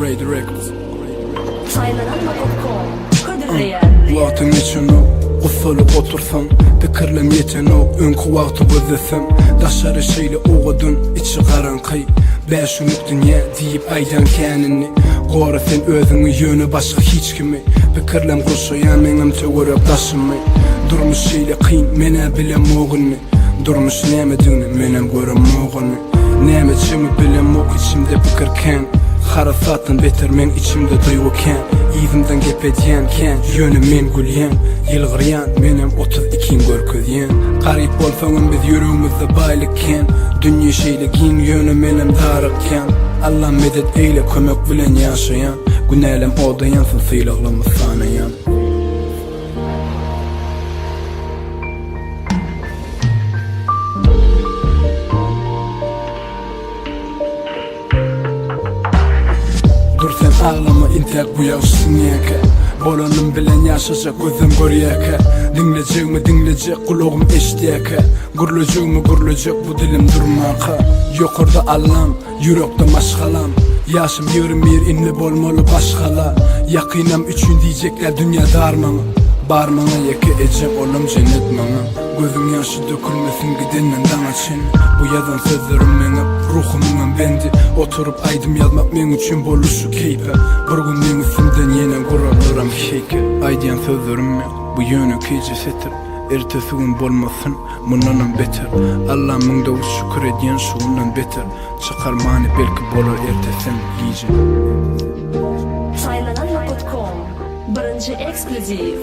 Grey Records. Waqtım için o Qusulup otursam Pikirlem yeten o Önkü waqtı gözesem Daşarı şeyle oğudun içi qarankay Beşunluk dünya deyip aydan kenini Qora sen özünü yönü başka hiç kimi Pikirlem qurşayan menem tögörüp daşınmay Durmuş şeyle qiyın mene bilem oğunni Durmuş nemedini menem görem oğunni Nemedçimi bilem oğ içimde pikirken Harasatın beter men içimde duyguken İzimden gepediyen ken Yönü men gülyen Yılgıryan menem 32'in görküzyen Qarip bolsaňam biz yürüğümüzde baylıkken Dünya şeyligin yönü menem darıkken Allah medet eyle kömek bilen yaşayan Günelem odayansın sıylaglımı sanayan Dur sen ağlama intek bu yaşsın yeke Bolanım bilen yaşaşak gözüm görüyeke Dinleyecek kulağım eştiyeke Gurulacak bu dilim durmaka Yokurda Allah'ım yürekte maşgalam Yaşım 21 inli bolmalı başkala Yakınam üçün diyecekler dünya darmamı Barmana yeke ecek olam cennet mana Gözüm yaşı dökülmesin gidenden dana çin Bu yazan sözlerim mene ruhumun bendi Oturup aydım yazmak men üçün boluşu keype Bir gün men üstümden yine gururluram heyke Aydiyan sözlerim men bu yönü keyce setir Ertesi gün bolmasın bundan beter Allah mında u şükür ediyen şuundan beter Çıkar mani belki bolar ertesen iyice Saylananma.com Birinci ekskluziv